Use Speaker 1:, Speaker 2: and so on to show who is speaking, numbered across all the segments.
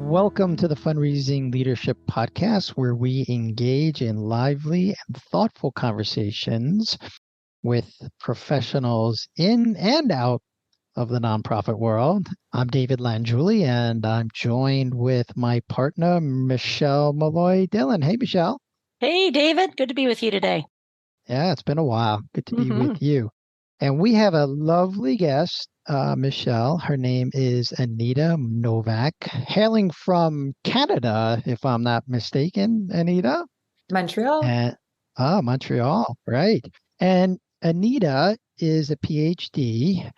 Speaker 1: Welcome to the Fundraising Leadership Podcast, where we engage in lively and thoughtful conversations with professionals in and out of the nonprofit world. I'm David Lanjuli, and I'm joined with my partner, Michelle Malloy Dillon. Hey, Michelle.
Speaker 2: Hey, David. Good to be with you today.
Speaker 1: Yeah, it's been a while. Good to be with you. And we have a lovely guest, Michelle. Her name is Anita Nowak, hailing from Canada, if I'm not mistaken, Anita.
Speaker 3: Montreal.
Speaker 1: And, Montreal, right. And Anita is a PhD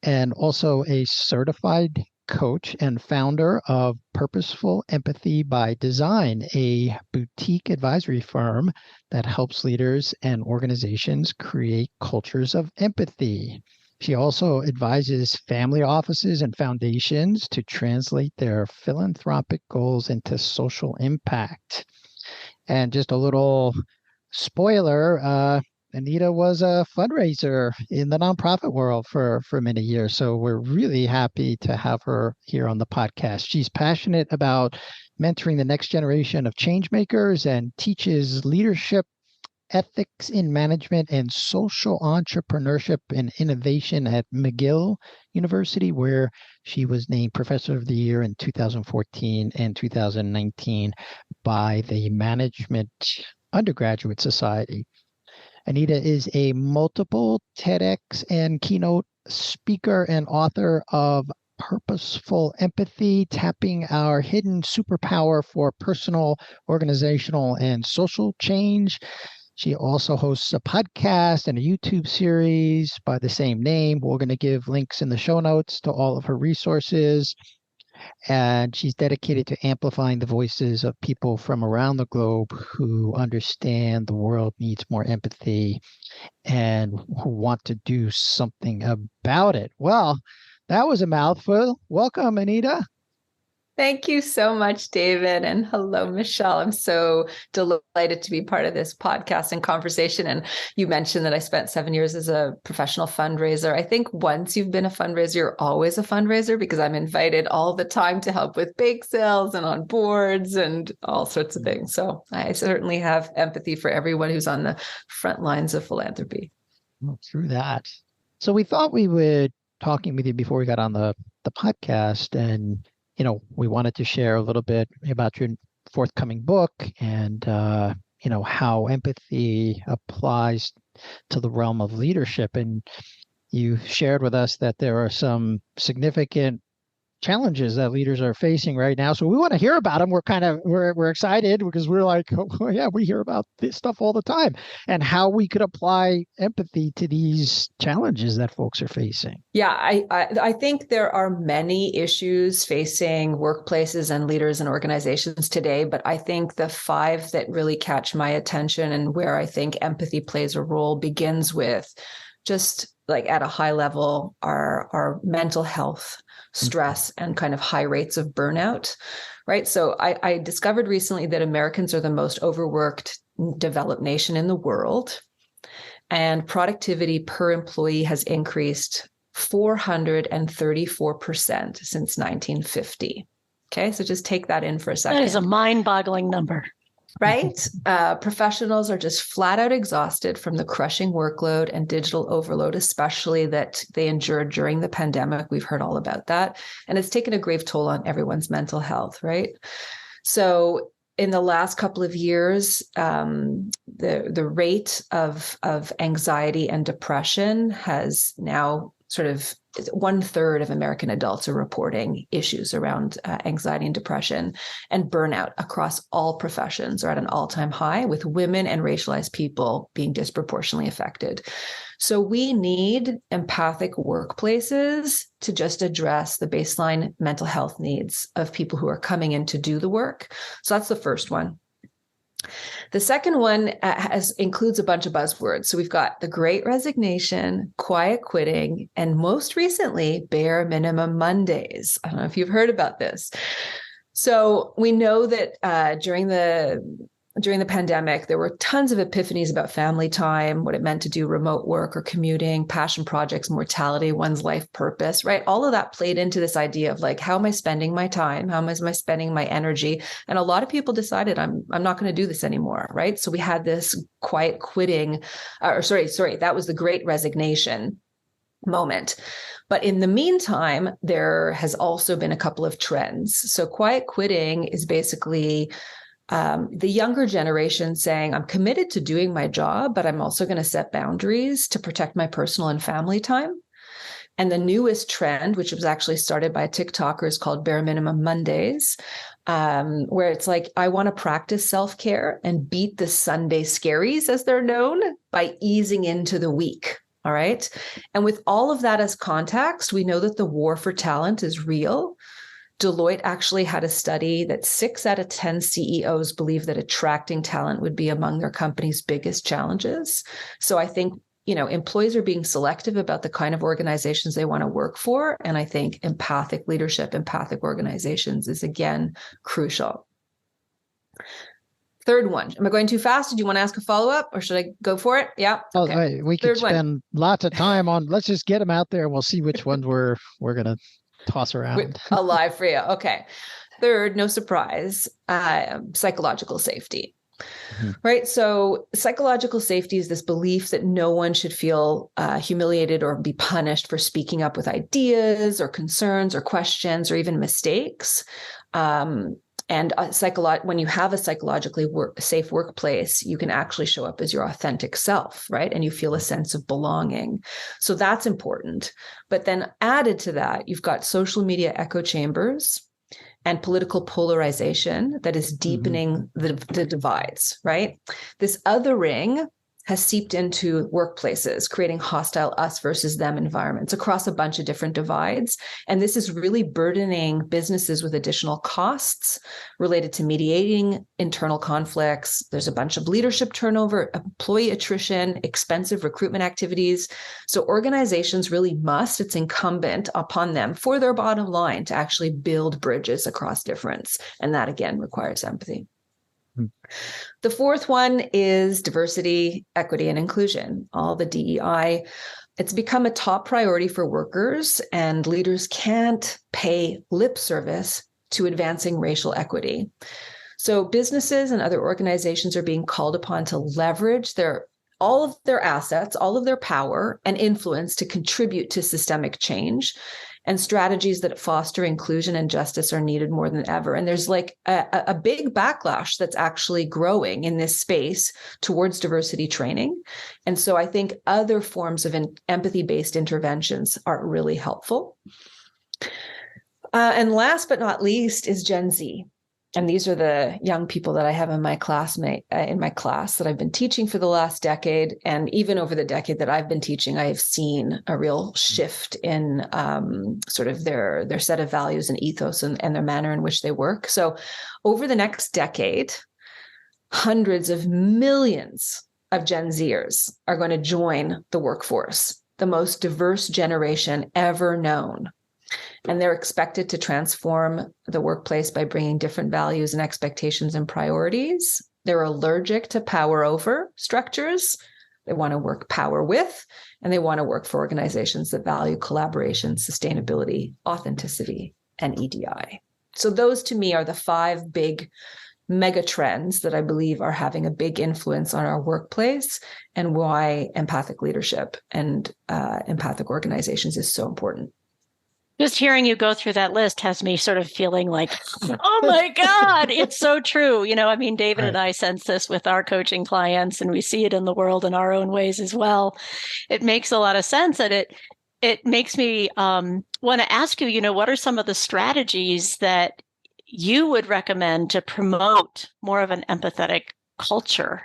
Speaker 1: and also a certified coach and founder of Purposeful Empathy by Design, a boutique advisory firm that helps leaders and organizations create cultures of empathy. She also advises family offices and foundations to translate their philanthropic goals into social impact. And just a little spoiler, Anita was a fundraiser in the nonprofit world for many years. So we're really happy to have her here on the podcast. She's passionate about mentoring the next generation of change makers and teaches leadership, ethics in management, and social entrepreneurship and innovation at McGill University, where she was named Professor of the Year in 2014 and 2019 by the Management Undergraduate Society. Anita is a multiple TEDx and keynote speaker and author of Purposeful Empathy, Tapping Our Hidden Superpower for Personal, Organizational, and Social Change. She also hosts a podcast and a YouTube series by the same name. We're going to give links in the show notes to all of her resources. And she's dedicated to amplifying the voices of people from around the globe who understand the world needs more empathy and who want to do something about it. Well, that was a mouthful. Welcome, Anita.
Speaker 3: Thank you so much, David. And hello, Michelle. I'm so delighted to be part of this podcast and conversation. And you mentioned that I spent 7 years as a professional fundraiser. I think once you've been a fundraiser, you're always a fundraiser because I'm invited all the time to help with bake sales and on boards and all sorts of things. So I certainly have empathy for everyone who's on the front lines of philanthropy.
Speaker 1: Well, through that. So we thought we would talking with you before we got on the podcast, and we wanted to share a little bit about your forthcoming book and, how empathy applies to the realm of leadership. And you shared with us that there are some significant challenges that leaders are facing right now. So we want to hear about them. We're excited because we're like, oh, yeah, we hear about this stuff all the time and how we could apply empathy to these challenges that folks are facing.
Speaker 3: Yeah, I think there are many issues facing workplaces and leaders and organizations today, but I think the 5 that really catch my attention and where I think empathy plays a role begins with just like at a high level, our mental health, stress, and kind of high rates of burnout, right? So I discovered recently that Americans are the most overworked developed nation in the world, and productivity per employee has increased 434% since 1950. Okay, so just take that in for a second.
Speaker 2: That is a mind-boggling number.
Speaker 3: Right? Professionals are just flat out exhausted from the crushing workload and digital overload, especially that they endured during the pandemic. We've heard all about that. And it's taken a grave toll on everyone's mental health, right? So in the last couple of years, the rate of anxiety and depression has now sort of 1/3 of American adults are reporting issues around anxiety and depression, and burnout across all professions are at an all-time high, with women and racialized people being disproportionately affected. So we need empathic workplaces to just address the baseline mental health needs of people who are coming in to do the work. So that's the first one. The second one includes a bunch of buzzwords. So we've got the Great Resignation, quiet quitting, and most recently, bare minimum Mondays. I don't know if you've heard about this. So we know that during the during the pandemic, there were tons of epiphanies about family time, what it meant to do remote work or commuting, passion projects, mortality, one's life purpose, right? All of that played into this idea of like, how am I spending my time? How am I spending my energy? And a lot of people decided I'm not going to do this anymore, right? So we had this quiet quitting, that was the great resignation moment. But in the meantime, there has also been a couple of trends. So quiet quitting is basically the younger generation saying, I'm committed to doing my job, but I'm also going to set boundaries to protect my personal and family time. And the newest trend, which was actually started by a TikToker, is called Bare Minimum Mondays, where it's like, I want to practice self-care and beat the Sunday scaries, as they're known, by easing into the week. All right. And with all of that as context, we know that the war for talent is real. Deloitte actually had a study that 6 out of 10 CEOs believe that attracting talent would be among their company's biggest challenges. So I think, employees are being selective about the kind of organizations they want to work for. And I think empathic leadership, empathic organizations is, again, crucial. Third one. Am I going too fast? Did you want to ask a follow-up or should I go for it? Yeah.
Speaker 1: Okay. We could spend lots of time on, let's just get them out there and we'll see which ones we're going to toss around.
Speaker 3: Alive for you. Okay. Third, no surprise, psychological safety. Mm-hmm. Right. So psychological safety is this belief that no one should feel humiliated or be punished for speaking up with ideas or concerns or questions or even mistakes. And when you have a psychologically safe workplace, you can actually show up as your authentic self, right? And you feel a sense of belonging. So that's important. But then added to that, you've got social media echo chambers and political polarization that is deepening the divides, right? This othering has seeped into workplaces, creating hostile us versus them environments across a bunch of different divides. And this is really burdening businesses with additional costs related to mediating internal conflicts. There's a bunch of leadership turnover, employee attrition, expensive recruitment activities. So organizations really must, it's incumbent upon them for their bottom line to actually build bridges across difference. And that, again, requires empathy. The fourth one is diversity, equity, and inclusion, all the DEI. It's become a top priority for workers, and leaders can't pay lip service to advancing racial equity. So businesses and other organizations are being called upon to leverage all of their assets, all of their power and influence to contribute to systemic change. And strategies that foster inclusion and justice are needed more than ever. And there's like a big backlash that's actually growing in this space towards diversity training. And so I think other forms of empathy-based interventions are really helpful. And last but not least is Gen Z. And these are the young people that I have in my class that I've been teaching for the last decade. And even over the decade that I've been teaching, I have seen a real shift in sort of their set of values and ethos and their manner in which they work. So over the next decade, hundreds of millions of Gen Zers are going to join the workforce, the most diverse generation ever known. And they're expected to transform the workplace by bringing different values and expectations and priorities. They're allergic to power over structures. They want to work power with, and they want to work for organizations that value collaboration, sustainability, authenticity, and EDI. So those to me are the 5 big mega trends that I believe are having a big influence on our workplace and why empathic leadership and empathic organizations is so important.
Speaker 2: Just hearing you go through that list has me sort of feeling like, oh my God, it's so true. David and I sense this with our coaching clients, and we see it in the world in our own ways as well. It makes a lot of sense, and it makes me want to ask you, what are some of the strategies that you would recommend to promote more of an empathetic culture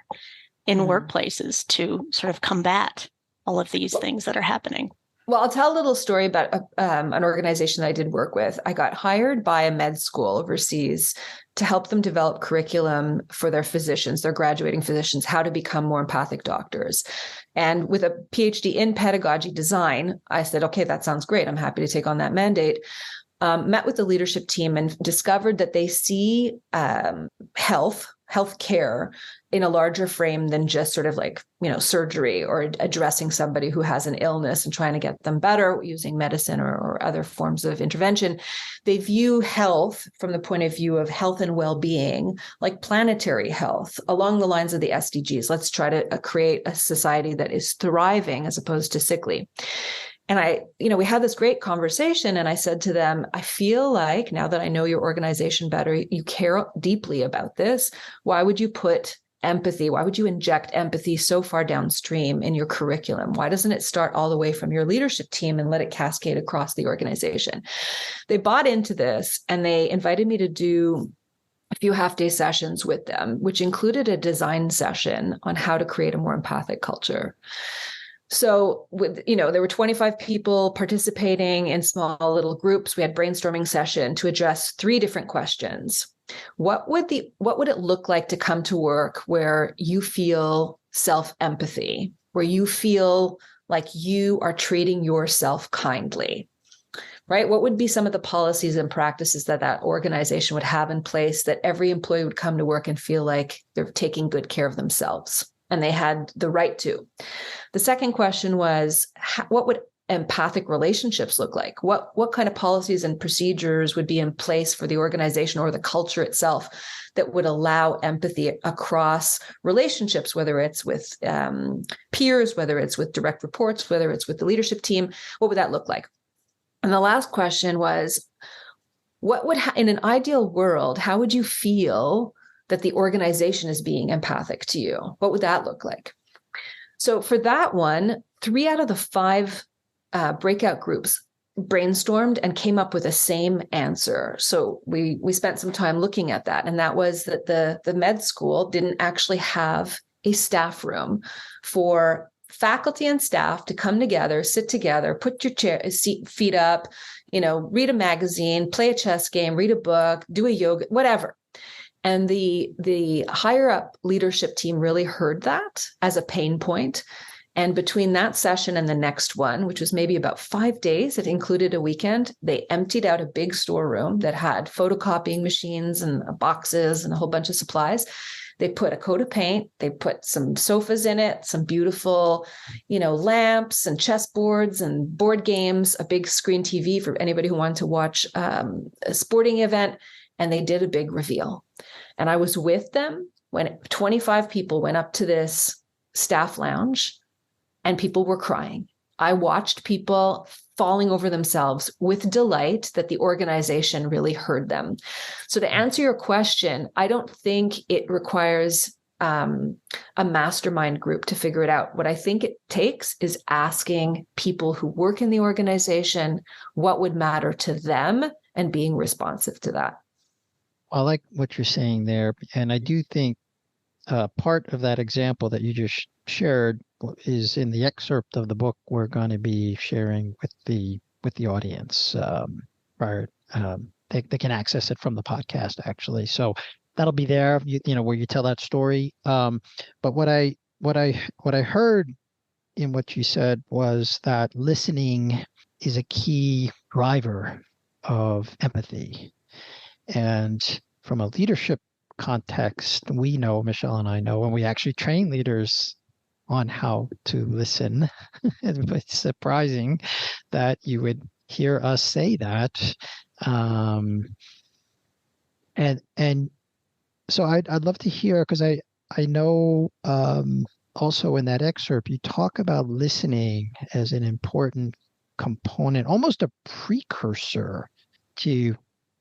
Speaker 2: in workplaces to sort of combat all of these things that are happening?
Speaker 3: Well, I'll tell a little story about an organization that I did work with. I got hired by a med school overseas to help them develop curriculum for their physicians, their graduating physicians, how to become more empathic doctors. And with a PhD in pedagogy design, I said, okay, that sounds great. I'm happy to take on that mandate. Met with the leadership team and discovered that they see health healthcare in a larger frame than just sort of like, surgery or addressing somebody who has an illness and trying to get them better using medicine or other forms of intervention. They view health from the point of view of health and well-being, like planetary health, along the lines of the SDGs. Let's try to create a society that is thriving as opposed to sickly. And we had this great conversation, and I said to them, I feel like now that I know your organization better, you care deeply about this. Why would you put empathy? Why would you inject empathy so far downstream in your curriculum? Why doesn't it start all the way from your leadership team and let it cascade across the organization? They bought into this, and they invited me to do a few half-day sessions with them, which included a design session on how to create a more empathic culture. So there were 25 people participating in small little groups. We had brainstorming session to address 3 different questions. What would it look like to come to work where you feel self-empathy, where you feel like you are treating yourself kindly, right? What would be some of the policies and practices that organization would have in place that every employee would come to work and feel like they're taking good care of themselves and they had the right to? The second question was, what would empathic relationships look like? What kind of policies and procedures would be in place for the organization or the culture itself that would allow empathy across relationships, whether it's with peers, whether it's with direct reports, whether it's with the leadership team? What would that look like? And the last question was, in an ideal world, how would you feel that the organization is being empathic to you? What would that look like? So for that one, 3 out of the 5 breakout groups brainstormed and came up with the same answer. So we spent some time looking at that. And that was that the med school didn't actually have a staff room for faculty and staff to come together, sit together, put your feet up, read a magazine, play a chess game, read a book, do a yoga, whatever. And the higher up leadership team really heard that as a pain point. And between that session and the next one, which was maybe about 5 days, it included a weekend, they emptied out a big storeroom that had photocopying machines and boxes and a whole bunch of supplies. They put a coat of paint, they put some sofas in it, some beautiful, lamps and chessboards and board games, a big screen TV for anybody who wanted to watch a sporting event. And they did a big reveal. And I was with them when 25 people went up to this staff lounge and people were crying. I watched people falling over themselves with delight that the organization really heard them. So to answer your question, I don't think it requires a mastermind group to figure it out. What I think it takes is asking people who work in the organization what would matter to them and being responsive to that.
Speaker 1: I like what you're saying there. And I do think part of that example that you just shared is in the excerpt of the book we're going to be sharing with the audience. They can access it from the podcast, actually. So that'll be there, where you tell that story. But what I heard in what you said was that listening is a key driver of empathy. And from a leadership context, we know, Michelle and I know, when we actually train leaders on how to listen, it's surprising that you would hear us say that. And so I'd love to hear, because I know also in that excerpt, you talk about listening as an important component, almost a precursor to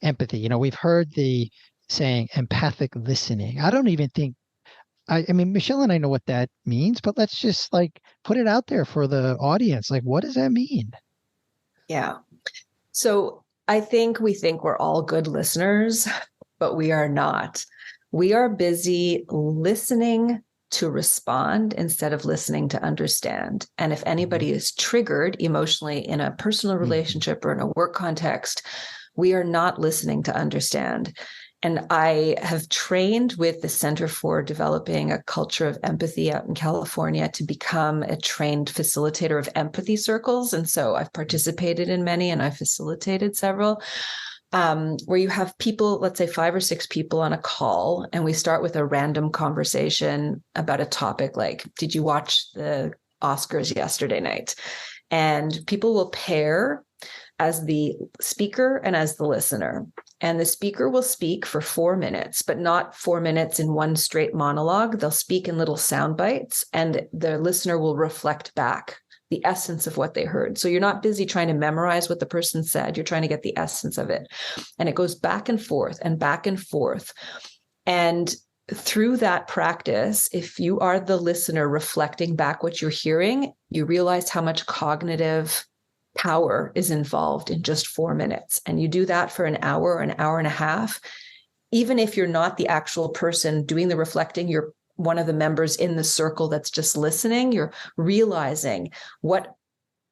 Speaker 1: empathy. We've heard the saying empathic listening. I don't even think, I mean, Michelle and I know what that means, but let's just put it out there for the audience. What does that mean?
Speaker 3: Yeah. So I think we think we're all good listeners, but we are not. We are busy listening to respond instead of listening to understand. And if anybody is triggered emotionally in a personal relationship or in a work context, we are not listening to understand. And I have trained with the Center for Developing a Culture of Empathy out in California to become a trained facilitator of empathy circles. And so I've participated in many and I've facilitated several. where you have people, let's say 5 or 6 people on a call, and we start with a random conversation about a topic like, did you watch the Oscars yesterday night? And people will pair as the speaker and as the listener. And the speaker will speak for 4 minutes, but not 4 minutes in one straight monologue. They'll speak in little sound bites, and the listener will reflect back the essence of what they heard. So you're not busy trying to memorize what the person said. You're trying to get the essence of it. And it goes back and forth and back and forth. And through that practice, if you are the listener reflecting back what you're hearing, you realize how much cognitive power is involved in just 4 minutes. And you do that for an hour or an hour and a half. Even if you're not the actual person doing the reflecting, you're one of the members in the circle that's just listening, you're realizing what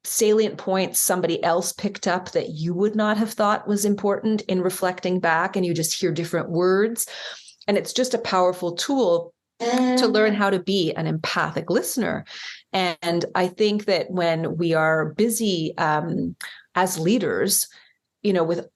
Speaker 3: salient points somebody else picked up that you would not have thought was important in reflecting back, and you just hear different words. And it's just a powerful tool to learn how to be an empathic listener. And I think that when we are busy as leaders, with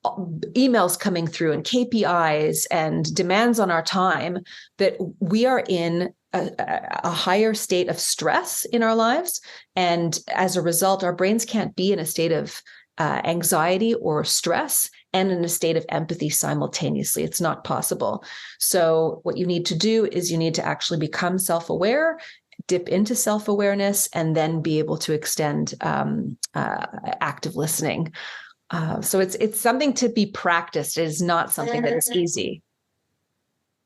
Speaker 3: emails coming through and KPIs and demands on our time, that we are in a higher state of stress in our lives. And as a result, our brains can't be in a state of anxiety or stress and in a state of empathy simultaneously. It's not possible. So what you need to do is you need to actually become self-aware, dip into self-awareness, and then be able to extend active listening. So it's something to be practiced. It is not something that is easy.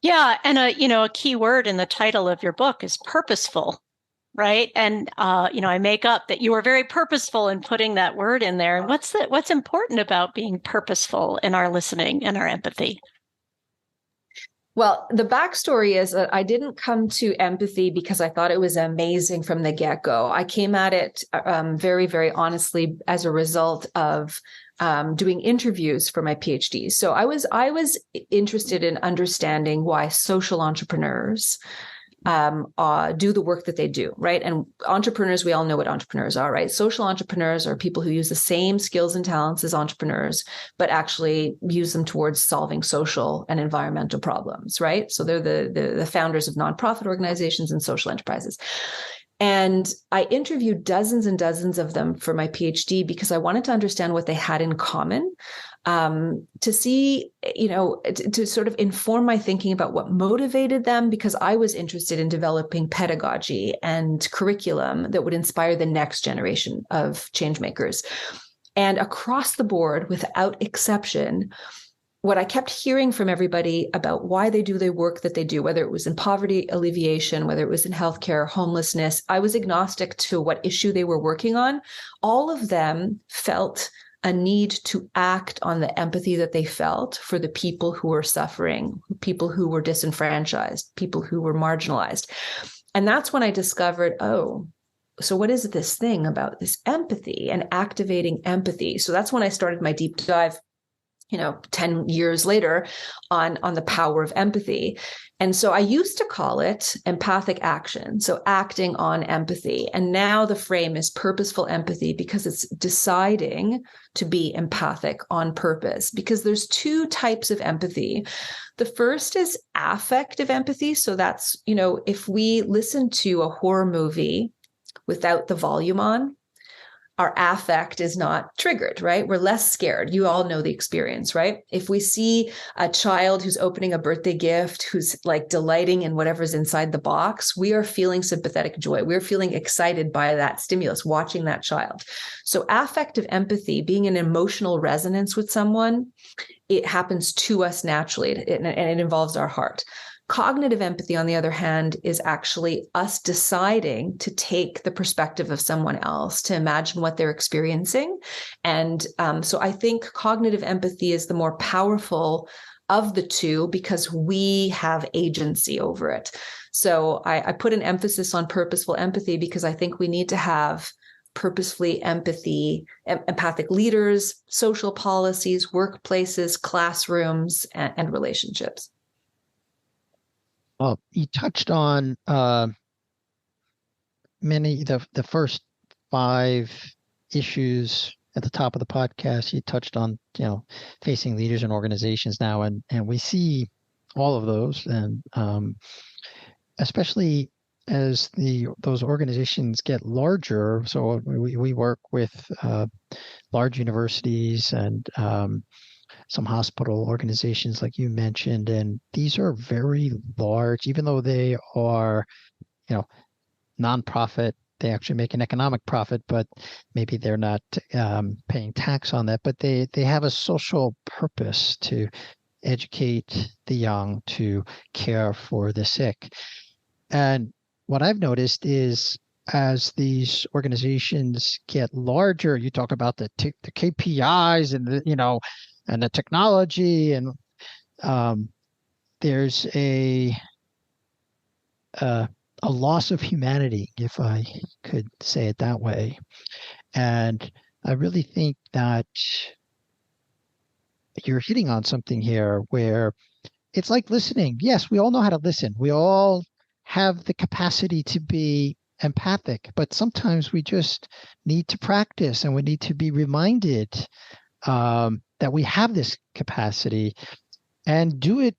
Speaker 2: Yeah. And a key word in the title of your book is purposeful, right? And I make up that you were very purposeful in putting that word in there. And what's important about being purposeful in our listening and our empathy?
Speaker 3: Well, the backstory is that I didn't come to empathy because I thought it was amazing from the get-go. I came at it very, very honestly as a result of doing interviews for my PhD. So I was interested in understanding why social entrepreneurs do the work that they do, right? And entrepreneurs, we all know what entrepreneurs are, right? Social entrepreneurs are people who use the same skills and talents as entrepreneurs, but actually use them towards solving social and environmental problems, right? So they're the founders of nonprofit organizations and social enterprises. And I interviewed dozens and dozens of them for my PhD because I wanted to understand what they had in common, to see, to sort of inform my thinking about what motivated them, because I was interested in developing pedagogy and curriculum that would inspire the next generation of change makers. And across the board, without exception, what I kept hearing from everybody about why they do the work that they do, whether it was in poverty alleviation, whether it was in healthcare, homelessness, I was agnostic to what issue they were working on. All of them felt a need to act on the empathy that they felt for the people who were suffering, people who were disenfranchised, people who were marginalized. And that's when I discovered, so what is this thing about this empathy and activating empathy? So that's when I started my deep dive 10 years later on the power of empathy. And so I used to call it empathic action. So acting on empathy. And now the frame is purposeful empathy, because it's deciding to be empathic on purpose, because there's 2 types of empathy. The first is affective empathy. So that's, if we listen to a horror movie without the volume on, our affect is not triggered, right? We're less scared. You all know the experience, right? If we see a child who's opening a birthday gift, who's like delighting in whatever's inside the box, we are feeling sympathetic joy. We're feeling excited by that stimulus, watching that child. So affective empathy, being in emotional resonance with someone, it happens to us naturally, and it involves our heart. Cognitive empathy, on the other hand, is actually us deciding to take the perspective of someone else, to imagine what they're experiencing. And so I think cognitive empathy is the more powerful of the 2, because we have agency over it. So I put an emphasis on purposeful empathy because I think we need to have purposefully empathic leaders, social policies, workplaces, classrooms, and relationships.
Speaker 1: Well, you touched on many the first 5 issues at the top of the podcast, you touched on, facing leaders and organizations now, and we see all of those, and especially as those organizations get larger. So we work with large universities and some hospital organizations, like you mentioned, and these are very large, even though they are, nonprofit. They actually make an economic profit, but maybe they're not paying tax on that. But they have a social purpose to educate the young, to care for the sick. And what I've noticed is, as these organizations get larger, you talk about the KPIs and and the technology, and there's a loss of humanity, if I could say it that way. And I really think that you're hitting on something here, where it's like listening. Yes, we all know how to listen. We all have the capacity to be empathic, but sometimes we just need to practice, and we need to be reminded that we have this capacity, and do it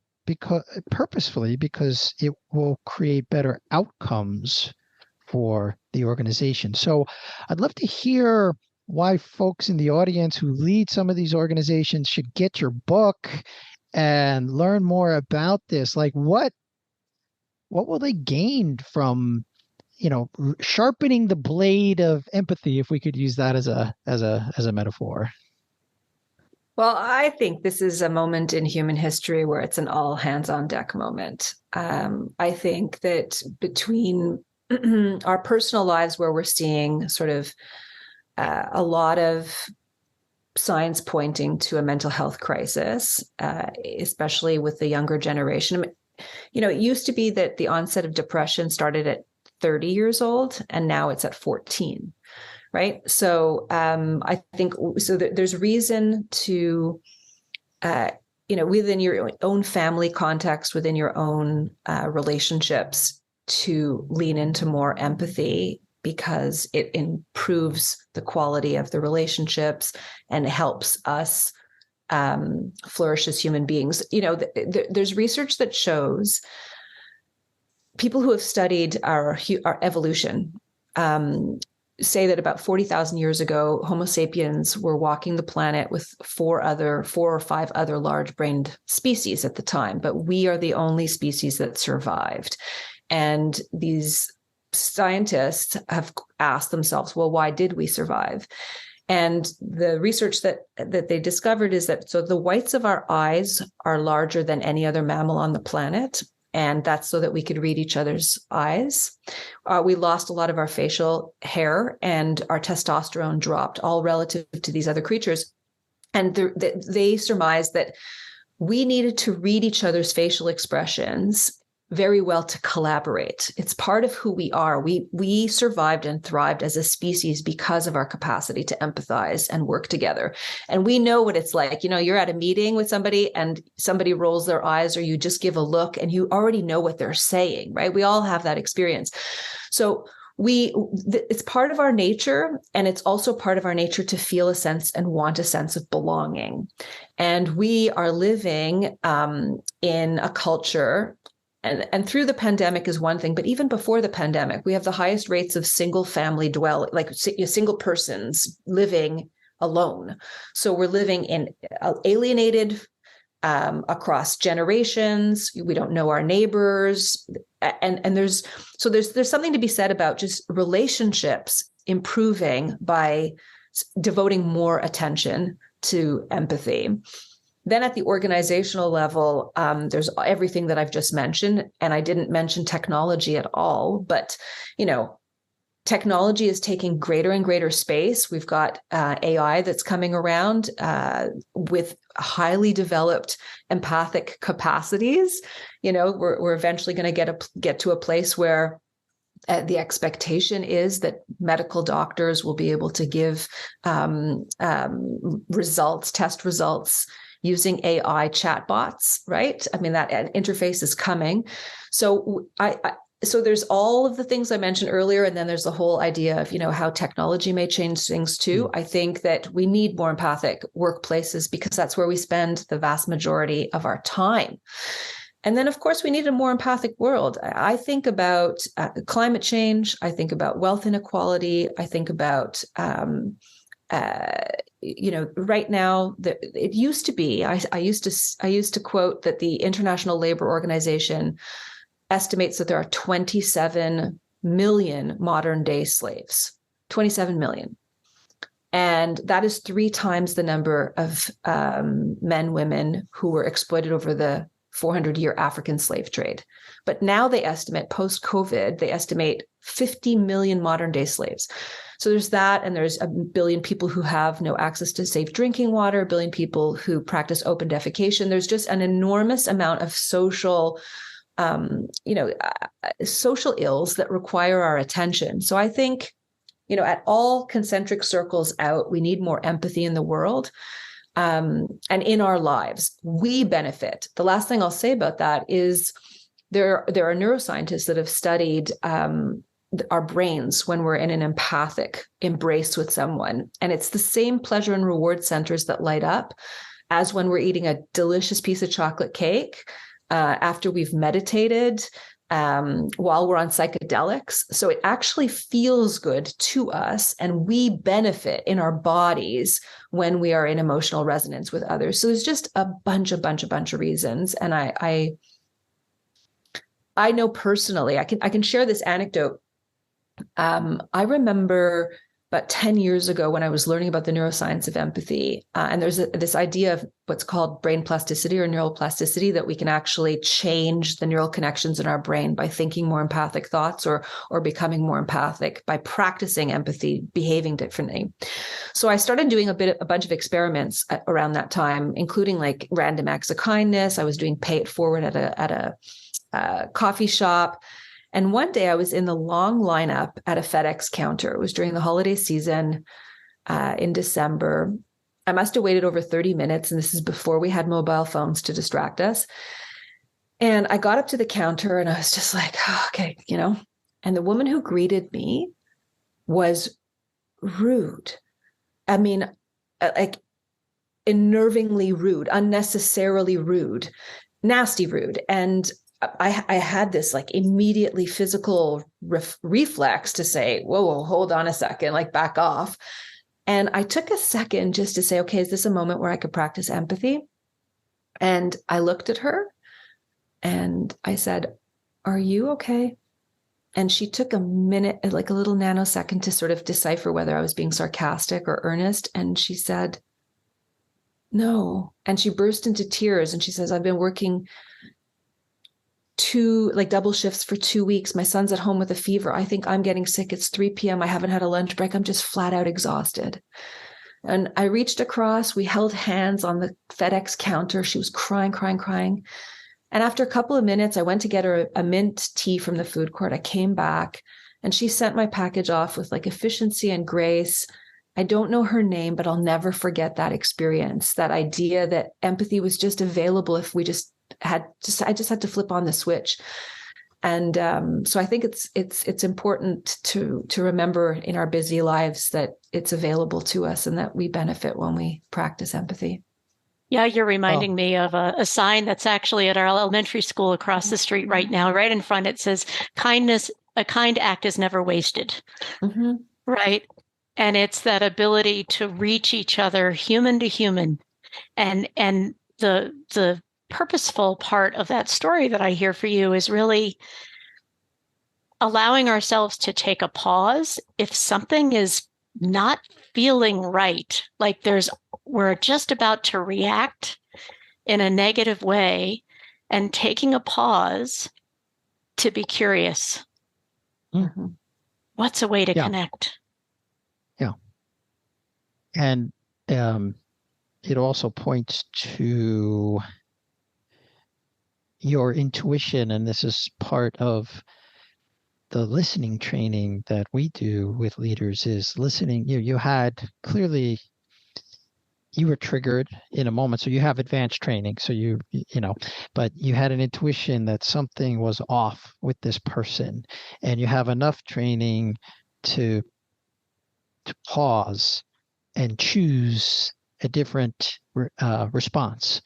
Speaker 1: purposefully, because it will create better outcomes for the organization. So I'd love to hear why folks in the audience who lead some of these organizations should get your book and learn more about this. Like, what will they gain from, sharpening the blade of empathy, if we could use that as a metaphor?
Speaker 3: Well, I think this is a moment in human history where it's an all hands on deck moment. I think that between our personal lives, where we're seeing sort of a lot of science pointing to a mental health crisis, especially with the younger generation. It used to be that the onset of depression started at 30 years old, and now it's at 14. Right. So I think there's reason to, within your own family context, within your own relationships, to lean into more empathy, because it improves the quality of the relationships and helps us flourish as human beings. There's research that shows people who have studied our evolution say that about 40,000 years ago, Homo sapiens were walking the planet with 4 or 5 other large-brained species at the time, but we are the only species that survived. And these scientists have asked themselves, well, why did we survive? And the research that they discovered is that the whites of our eyes are larger than any other mammal on the planet. And that's so that we could read each other's eyes. We lost a lot of our facial hair, and our testosterone dropped, all relative to these other creatures. And they surmised that we needed to read each other's facial expressions very well to collaborate. It's part of who we are. We survived and thrived as a species because of our capacity to empathize and work together. And we know what it's like. You're at a meeting with somebody and somebody rolls their eyes, or you just give a look and you already know what they're saying, right? We all have that experience. So it's part of our nature, and it's also part of our nature to feel a sense and want a sense of belonging. And we are living in a culture, and through the pandemic is one thing, but even before the pandemic, we have the highest rates of single family single persons living alone. So we're living in alienated across generations. We don't know our neighbors, and there's something to be said about just relationships improving by devoting more attention to empathy. Then at the organizational level, there's everything that I've just mentioned, and I didn't mention technology at all, but, technology is taking greater and greater space. We've got AI that's coming around with highly developed empathic capacities. We're eventually going to get to a place where the expectation is that medical doctors will be able to give test results using AI chatbots, right? I mean, that interface is coming. So so there's all of the things I mentioned earlier, and then there's the whole idea of, how technology may change things too. I think that we need more empathic workplaces because that's where we spend the vast majority of our time. And then, of course, we need a more empathic world. I think about climate change. I think about wealth inequality. I think about, right now, it used to be, I used to quote that the International Labor Organization estimates that there are 27 million modern day slaves, 27 million. And that is 3 times the number of men, women who were exploited over the 400-year African slave trade. But now they estimate, post-COVID, they estimate 50 million modern day slaves. So there's that, and there's 1 billion people who have no access to safe drinking water, 1 billion people who practice open defecation. There's just an enormous amount of social ills that require our attention. So I think, at all concentric circles out, we need more empathy in the world. And in our lives, we benefit. The last thing I'll say about that is there are neuroscientists that have studied our brains when we're in an empathic embrace with someone. And it's the same pleasure and reward centers that light up as when we're eating a delicious piece of chocolate cake after we've meditated, while we're on psychedelics. So it actually feels good to us, and we benefit in our bodies when we are in emotional resonance with others. So there's just a bunch of reasons. And I know personally, I can share this anecdote. I remember about 10 years ago when I was learning about the neuroscience of empathy, and there's this idea of what's called brain plasticity or neural plasticity, that we can actually change the neural connections in our brain by thinking more empathic thoughts or becoming more empathic by practicing empathy, behaving differently. So I started doing a bunch of experiments around that time, including like random acts of kindness. I was doing pay it forward at a coffee shop. And one day I was in the long lineup at a FedEx counter. It was during the holiday season in December. I must have waited over 30 minutes, and this is before we had mobile phones to distract us. And I got up to the counter and I was just like, oh, okay, and the woman who greeted me was rude. I mean, like unnervingly rude, unnecessarily rude, nasty rude. And I had this like immediately physical reflex to say, whoa, hold on a second, like back off. And I took a second just to say, okay, is this a moment where I could practice empathy? And I looked at her and I said, are you okay? And she took a minute, like a little nanosecond, to sort of decipher whether I was being sarcastic or earnest. And she said, no. And she burst into tears and she says, I've been working 2 double shifts for 2 weeks. My son's at home with a fever. I think I'm getting sick. It's 3 p.m. I haven't had a lunch break. I'm just flat out exhausted. And I reached across, we held hands on the FedEx counter. She was crying. And after a couple of minutes, I went to get her a mint tea from the food court. I came back and she sent my package off with like efficiency and grace. I don't know her name, but I'll never forget that experience, that idea that empathy was just available if we I just had to flip on the switch. And so I think it's important to remember in our busy lives that it's available to us and that we benefit when we practice empathy.
Speaker 2: Yeah, you're reminding me of a sign that's actually at our elementary school across the street right now. Right in front, it says, kindness, a kind act is never wasted.
Speaker 3: Mm-hmm.
Speaker 2: Right. And it's that ability to reach each other human to human. And the purposeful part of that story that I hear for you is really allowing ourselves to take a pause if something is not feeling right, like we're just about to react in a negative way, and taking a pause to be curious.
Speaker 1: Mm-hmm.
Speaker 2: What's a way to connect?
Speaker 1: Yeah. And it also points to your intuition, and this is part of the listening training that we do with leaders, is listening. You had clearly, you were triggered in a moment. So you have advanced training. So but you had an intuition that something was off with this person, and you have enough training to pause and choose a different response.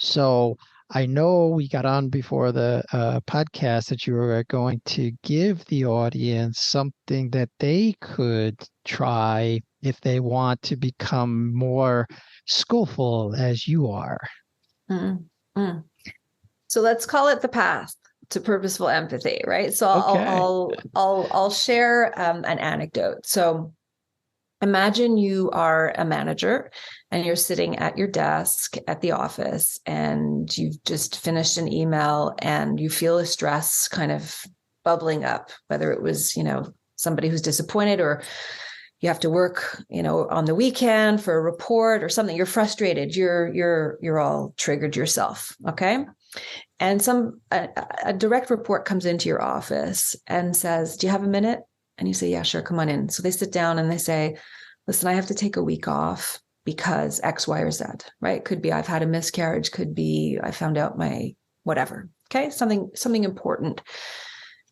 Speaker 1: So I know we got on before the podcast that you were going to give the audience something that they could try if they want to become more skillful as you are.
Speaker 3: Mm-hmm. So let's call it the path to purposeful empathy, right? So
Speaker 1: Okay.
Speaker 3: I'll share an anecdote. So imagine you are a manager and you're sitting at your desk at the office and you've just finished an email and you feel a stress kind of bubbling up, whether it was, somebody who's disappointed, or you have to work, on the weekend for a report or something. You're frustrated. You're all triggered yourself. Okay. And a direct report comes into your office and says, "Do you have a minute?" And you say, "Yeah, sure. Come on in." So they sit down and they say, "Listen, I have to take a week off because X, Y, or Z," right? Could be I've had a miscarriage. Could be I found out my whatever. Okay. Something important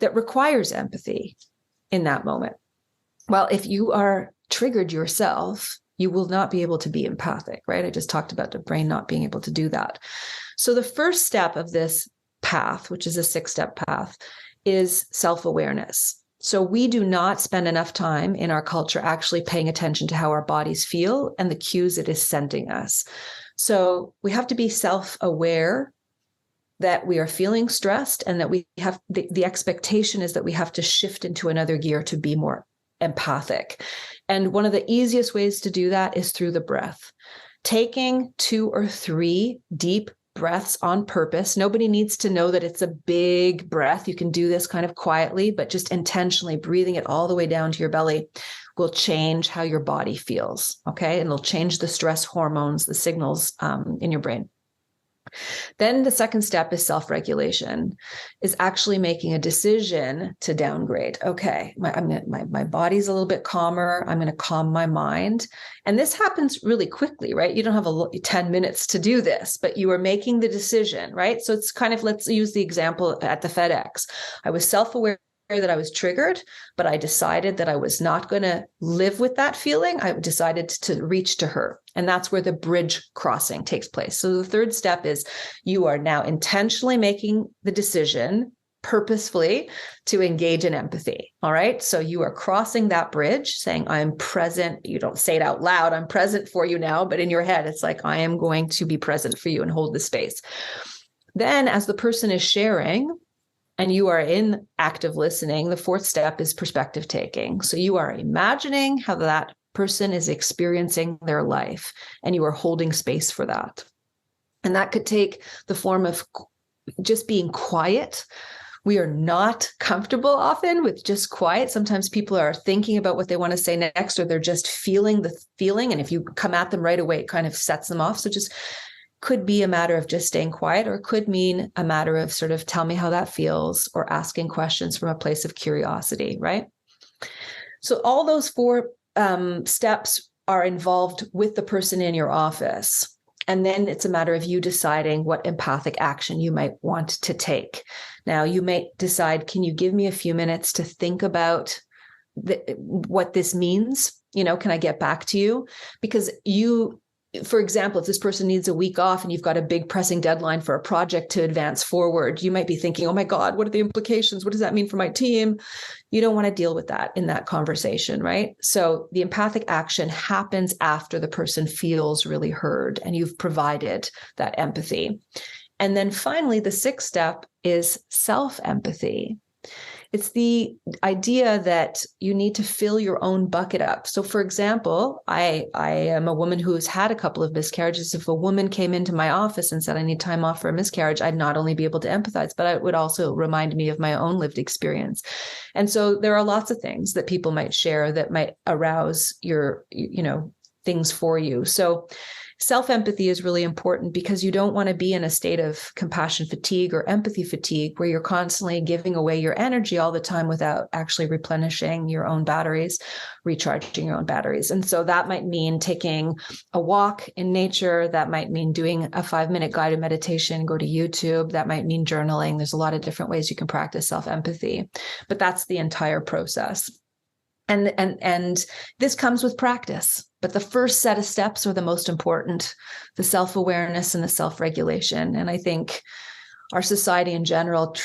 Speaker 3: that requires empathy in that moment. Well, if you are triggered yourself, you will not be able to be empathic, right? I just talked about the brain not being able to do that. So the first step of this path, which is a 6-step path, is self-awareness. So we do not spend enough time in our culture actually paying attention to how our bodies feel and the cues it is sending us. So we have to be self-aware that we are feeling stressed, and that we have the expectation is that we have to shift into another gear to be more empathic. And one of the easiest ways to do that is through the breath. Taking 2 or 3 deep breaths on purpose. Nobody needs to know that it's a big breath. You can do this kind of quietly, but just intentionally breathing it all the way down to your belly will change how your body feels. Okay. And it'll change the stress hormones, the signals in your brain. Then the second step is self-regulation, is actually making a decision to downgrade. Okay, my body's a little bit calmer. I'm going to calm my mind. And this happens really quickly, right? You don't have 10 minutes to do this, but you are making the decision, right? So it's kind of, let's use the example at the FedEx. I was self-aware that I was triggered, but I decided that I was not going to live with that feeling. I decided to reach to her. And that's where the bridge crossing takes place. So the third step is you are now intentionally making the decision purposefully to engage in empathy. All right. So you are crossing that bridge saying, I'm present. You don't say it out loud. I'm present for you now. But in your head, it's like, I am going to be present for you and hold the space. Then as the person is sharing, and you are in active listening, the fourth step is perspective taking. So you are imagining how that person is experiencing their life, and you are holding space for that. And that could take the form of just being quiet. We are not comfortable often with just quiet. Sometimes people are thinking about what they want to say next, or they're just feeling the feeling. And if you come at them right away, it kind of sets them off. So just could be a matter of just staying quiet, or could mean a matter of sort of tell me how that feels, or asking questions from a place of curiosity, right? So all those 4 steps are involved with the person in your office. And then it's a matter of you deciding what empathic action you might want to take. Now, you may decide, can you give me a few minutes to think about what this means? Can I get back to you? Because for example, if this person needs a week off and you've got a big pressing deadline for a project to advance forward, you might be thinking, oh my God, what are the implications? What does that mean for my team? You don't want to deal with that in that conversation, right? So the empathic action happens after the person feels really heard and you've provided that empathy. And then finally, the 6th step is self-empathy. It's the idea that you need to fill your own bucket up. So for example, I am a woman who's had a couple of miscarriages. If a woman came into my office and said, I need time off for a miscarriage, I'd not only be able to empathize, but it would also remind me of my own lived experience. And so there are lots of things that people might share that might arouse your, things for you. So self-empathy is really important because you don't want to be in a state of compassion fatigue or empathy fatigue where you're constantly giving away your energy all the time without actually replenishing your own batteries, recharging your own batteries. And so that might mean taking a walk in nature. That might mean doing a 5-minute guided meditation, go to YouTube. That might mean journaling. There's a lot of different ways you can practice self-empathy, but that's the entire process. And this comes with practice, but the first set of steps are the most important, the self-awareness and the self-regulation. And I think our society in general,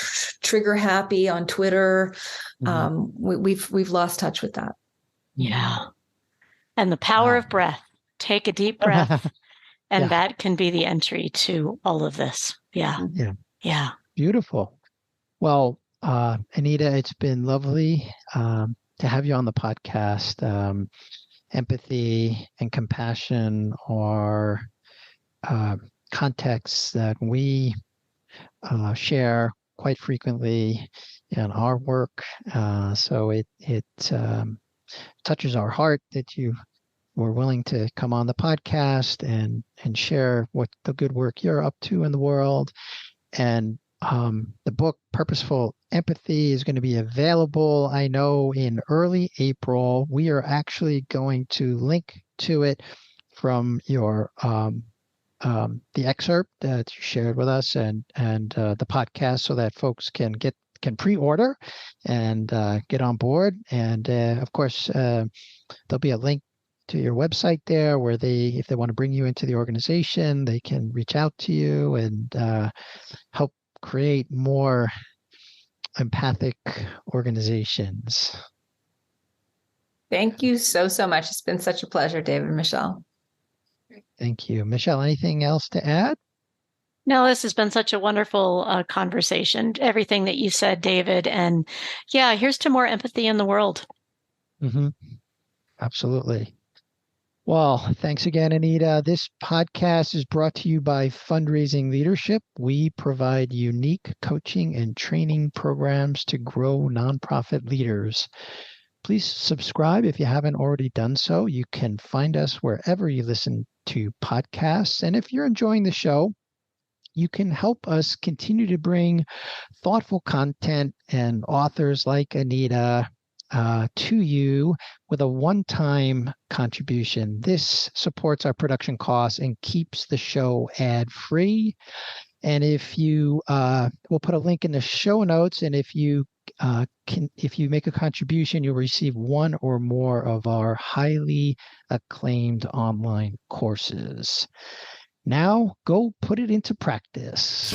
Speaker 3: trigger happy on Twitter, we've lost touch with that.
Speaker 2: Yeah. And the power of breath. Take a deep breath, and that can be the entry to all of this. Yeah. Yeah.
Speaker 1: Beautiful. Well, Anita, it's been lovely to have you on the podcast. Empathy and compassion are contexts that we share quite frequently in our work. So it touches our heart that you were willing to come on the podcast and share what the good work you're up to in the world. And the book Purposeful Empathy is going to be available, I know, in early April. We are actually going to link to it from your the excerpt that you shared with us and the podcast, so that folks can pre-order and get on board. And of course, there'll be a link to your website there where if they want to bring you into the organization, they can reach out to you and help create more empathic organizations.
Speaker 3: Thank you so much. It's been such a pleasure, David and Michelle.
Speaker 1: Thank you. Michelle, anything else to add?
Speaker 2: No, this has been such a wonderful conversation. Everything that you said, David. And yeah, here's to more empathy in the world.
Speaker 1: Absolutely. Well, thanks again, Anita. This podcast is brought to you by Fundraising Leadership. We provide unique coaching and training programs to grow nonprofit leaders. Please subscribe if you haven't already done so. You can find us wherever you listen to podcasts. And if you're enjoying the show, you can help us continue to bring thoughtful content and authors like Anita to you with a one-time contribution. This supports our production costs and keeps the show ad-free. And if you, we'll put a link in the show notes, and if you make a contribution, you'll receive one or more of our highly acclaimed online courses. Now, go put it into practice.